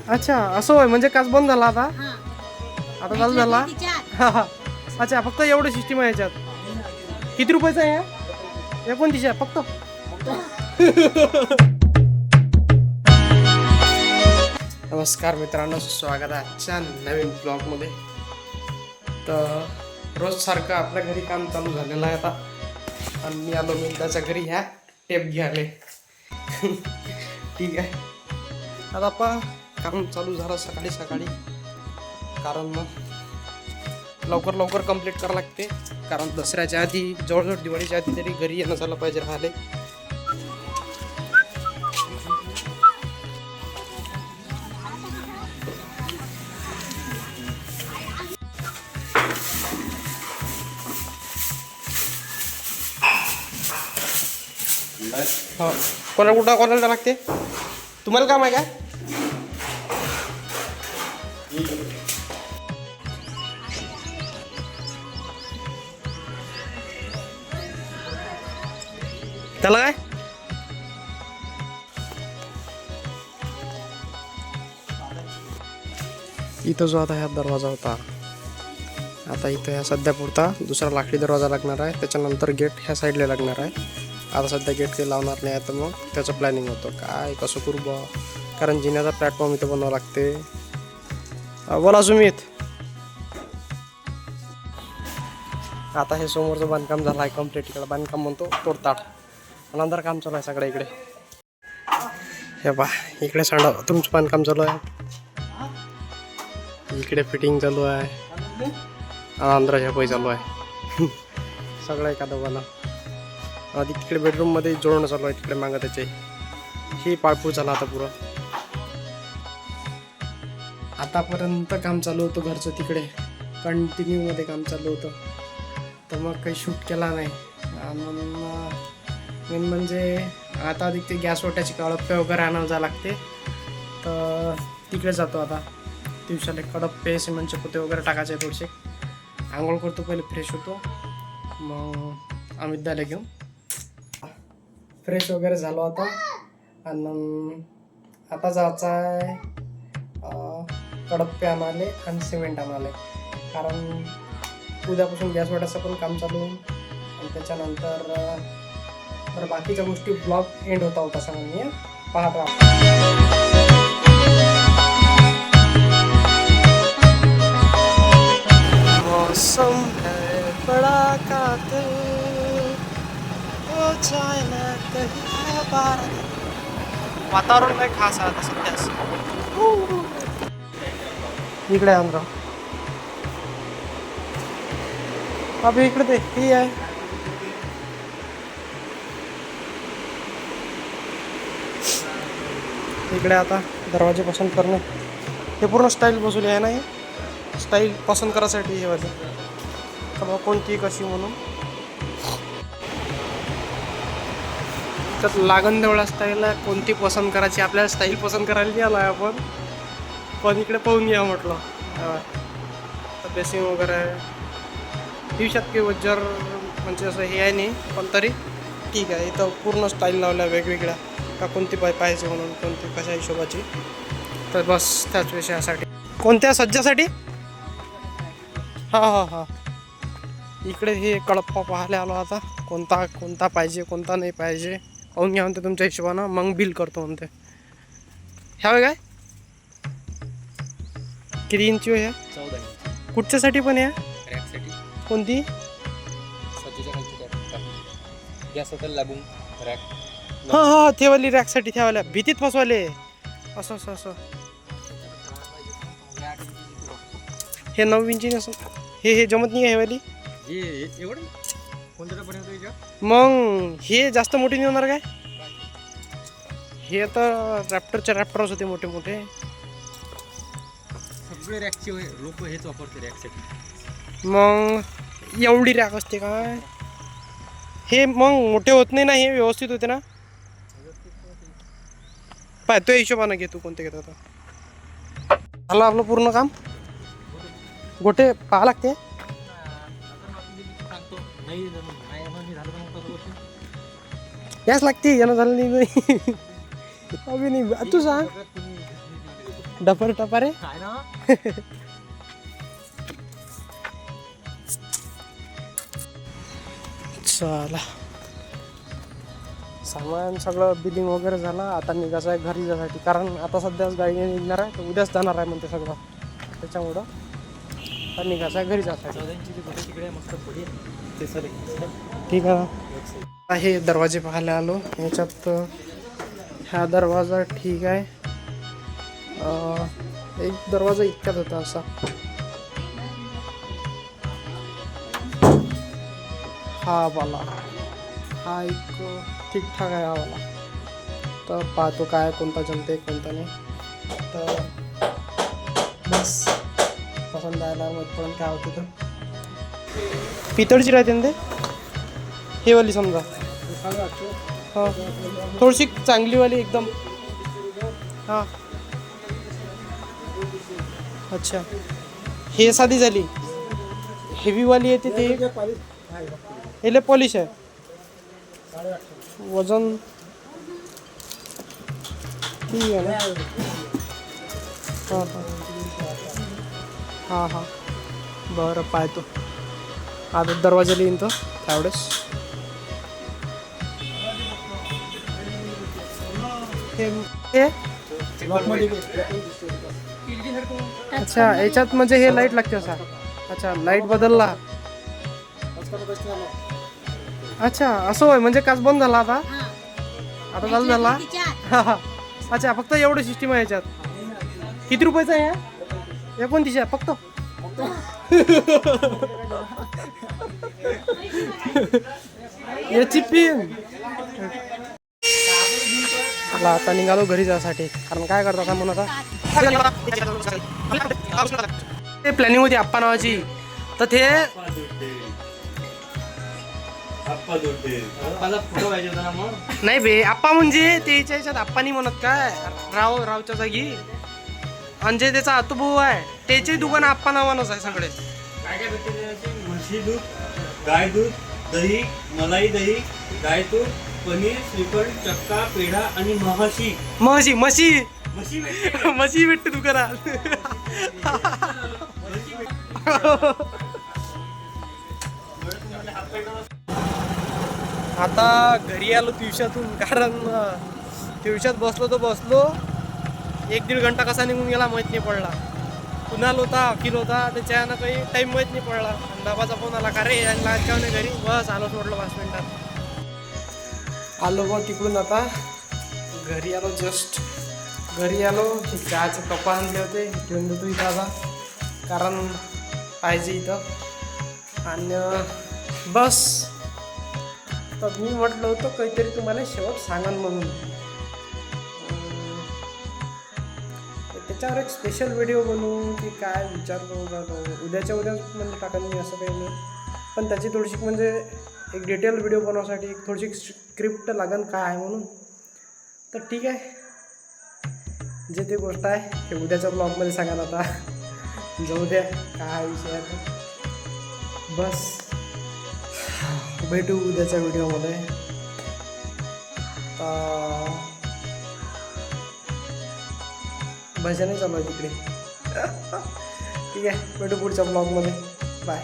अच्छा असं होय, म्हणजे काच बंद झाला आता. आता चालू झाला. अच्छा फक्त एवढं सिस्टीम आहे याच्यात. किती रुपयाचा आहे? 29 आहे फक्त. नमस्कार मित्रांनो, स्वागत आहे आजच्या नवीन ब्लॉगमध्ये. तर रोज सारखं आपल्या घरी काम चालू झालेलं आहे आता. आणि मी आलो मिनिटाच्या घरी ह्या टेप घ्यायला. ठीक आहे, आता आपण काम चालू झालं सकाळी सकाळी, कारण लवकर लवकर कंप्लीट करावं लागते. कारण दसऱ्याच्या आधी, जवळजवळ दिवाळीच्या आधी तरी घरी येणं झालं पाहिजे राहिले. हो, कोणाला लागते? तुम्हाला काम आहे का? त्याला काय? इथं जो आता ह्या दरवाजा होता, आता इथं ह्या सध्या पुरता दुसरा लाकडी दरवाजा लागणार आहे. त्याच्यानंतर गेट ह्या साईडला लागणार आहे. आता सध्या गेट काही लावणार नाही आहे, तर मग त्याचं प्लॅनिंग होतं काय कसं करू बा. कारण जिन्याचा प्लॅटफॉर्म इथं बनवावं लागते. बोला सुमित. आता हे समोरचं बांधकाम झालं आहे कम्प्लीट. इकडे बांधकाम म्हणतो तोडताड, आणि अंदर काम चालू आहे सगळं इकडे. हे बा इकडे सांडा तुमचं बांधकाम चालू आहे, इकडे फिटिंग चालू आहे, अंदराच्या पै चालू आहे. सगळं एका दोघांना. आधी तिकडे बेडरूममध्ये जोडणं चालू आहे, तिकडे मागं त्याचे. ही पाळपूळ झाला आता पुरं. आतापर्यंत काम चालू होतं घरचं, तिकडे कंटिन्यूमध्ये काम चालू होतं. तर मग काही शूट केला नाही. मेन म्हणजे आता आधी ते गॅस ओट्याची कडप्पे वगैरे आणावं जावं लागते, तर तिकडे जातो आता. दिवसाला कडप्पे, सिमेंटचे पोते वगैरे टाकायचे. थोडेसे आंघोळ करतो, पहिले फ्रेश होतो, मग आम्ही द्यायला घेऊ. फ्रेश वगैरे झालो आता, आणि आता जायचं आहे कडप्पे आणाले आणि सिमेंट आणाले. कारण उद्यापासून गॅस वाटायचं पण काम चालू होईल. आणि त्याच्यानंतर बरं बाकीच्या गोष्टी ब्लॉग एंड होता सांगा मी पाहत राहा. मौसम है बड़ा कातिल, वातावरण काय खास आहे आता सध्या. इकडे आंध्र अभि इकडे ते ही आहे. इकडे आता दरवाजे पसंत करणे, हे पूर्ण स्टाईल बसवली आहे ना. हे स्टाईल पसंत करायसाठी हे वाटतं का बा कोणती कशी म्हणून. तर लागण देवळा स्टाईल आहे, कोणती पसंत करायची. आपल्याला स्टाईल पसंत करायला नाही आला आहे आपण, पण इकडे पाहून घ्या म्हटलं. तर बेसिंग वगैरे आहे दिवसात काही वज्जर म्हणजे असं हे आहे नाही, पण तरी ठीक आहे. इथं पूर्ण स्टाईल लावल्या वेगवेगळ्या, का कोणती पाहिजे म्हणून, कोणती कशा हिशोबाची. तर बस त्याच विषयासाठी. कोणत्या सज्जासाठी? हां. इकडे हे कडप्पा पाहायला आलो आता, कोणता पाहिजे कोणता नाही पाहिजे. पाहून घ्या म्हणते तुमच्या हिशोबानं, मग बिल करतो म्हणते. ह्या काय किती इंची ह्या? 14 इंच. कुठच्यासाठी पण या? रॅकसाठी. कोणती? सज्जेच्या खालची रॅक, गॅस हॉटेल लागून रॅक. हां ठेवाली, रॅकसाठी ठेवायला, भीतीत फसवाले. असं हे 9 इंची नसं, हे जमत नाही हे वाली. एवढं कोणत्या पर्यंत याच्या? मग हे जास्त मोठी नाही होणार काय? हे तर रॅप्टरच होते मोठे मोठे. सगळे रॅकचे लोक हेच वापरते रॅकसाठी. मग एवढी रॅक असते काय? हे मग मोठे होत नाही ना, हे व्यवस्थित होते ना. पाय तो हिशोबानं घे तू कोणते घेत आता. झालं आपलं पूर्ण काम. गोटे पाहा लागते. गॅस लागते, यानं झालं नाही. बी नाही. तू सांग डपर टपर आहे. काय ना चला सामान सगळं बिलिंग वगैरे झालं. आता निघायचं आहे घरी जाण्यासाठी, कारण आता सध्याच गाडी निघणार आहे, तर उद्याच जाणार आहे म्हणते सगळं. त्याच्यामुळं आता निघायचं आहे घरी जाण्यासाठी. तिकडे मस्त पुढे ते सर ठीक आहे ना. हे दरवाजे पाहायला आलो. ह्याच्यात हा दरवाजा ठीक आहे. एक दरवाजा इतक्यात होता असा. हा वाला हा एक ठीकठाक आहे हा वाला. तर पाहतो काय कोणता जमते कोणता नाही. तर बस पसंत आला मग पण काय होतं. तर पितळची राहते ना ते, हे वाली समजा. हां थोडीशी चांगलीवाली एकदम. हां अच्छा हे साधी झाली. हेवीवाली येते ते हे पॉलिश आहे. वजन ठीक आहे ना. हां हां हां हां बरं पाहतो. आता दरवाजा लिहिन तो त्यावेळेस. हे अच्छा याच्यात म्हणजे हे लाईट लागते असा. अच्छा लाईट बदलला. अच्छा असं होय, म्हणजे काच बंद झाला आता. आता चालू झाला. हा हा अच्छा फक्त एवढं सिस्टीम आहे याच्यात. किती रुपयाचं आहे? 29 आहे फक्त. याची पिन. मला आता निघालो घरी जाण्यासाठी, कारण काय करतात म्हणून आता ते प्लॅनिंग होती आप्पा नावाची. तर ते नाही बे आप्पा म्हणजे त्याच्या ह्याच्यात आप्पा नाही म्हणत काय. रावच्या जागी आणि जे त्याचा आतुभाऊ आहे त्याचे दुकान आप्पा नावानच आहे सगळे. काय काय भेटते? म्हशी दूध, गाय दूध, दही, मलाई दही, गाय तूप, पनीर, श्रीखंड, चक्का, पेढा आणि म्हशी. म्हशी म्हशी भेटते. म्हशी भेटते दुकानात. आता घरी आलो ट्युशनातून, कारण ट्युशनात बसलो 1-1.5 घंटा कसा निघून गेला माहीत नाही पडला. कुणाल होता अखिल होता त्याच्यानं काही टाईम माहीत नाही पडला. दाबाचा फोन आला का रे का नाही घरी. बस आलो सोडलं 5 मिनिटात आलो बघ तिकडून. आता घरी आलो जस्ट घरी आलो. चहाचे कप आणले होते घेऊन देतो इथं आता, कारण पाहिजे इथं. आणि बस तर मी म्हटलं होतं काहीतरी तुम्हाला शेवट सांगन म्हणून. त्याच्यावर एक स्पेशल व्हिडिओ बनवू की काय विचार करून राहिलो. उद्याच्या म्हणजे टाकन मी, असं काही नाही. पण त्याची थोडीशी म्हणजे एक डिटेल व्हिडिओ बनवण्यासाठी एक थोडीशी स्क्रिप्ट लागन काय आहे म्हणून. तर ठीक आहे, जे ते गोष्ट आहे ते उद्याच्या ब्लॉगमध्ये सांगा. आता जाऊ द्या काय विषय आहे. बस भेटू उद्याच्या व्हिडिओमध्ये. भजनही चालू आहे तिकडे. ठीक आहे भेटू पुढच्या ब्लॉगमध्ये. बाय.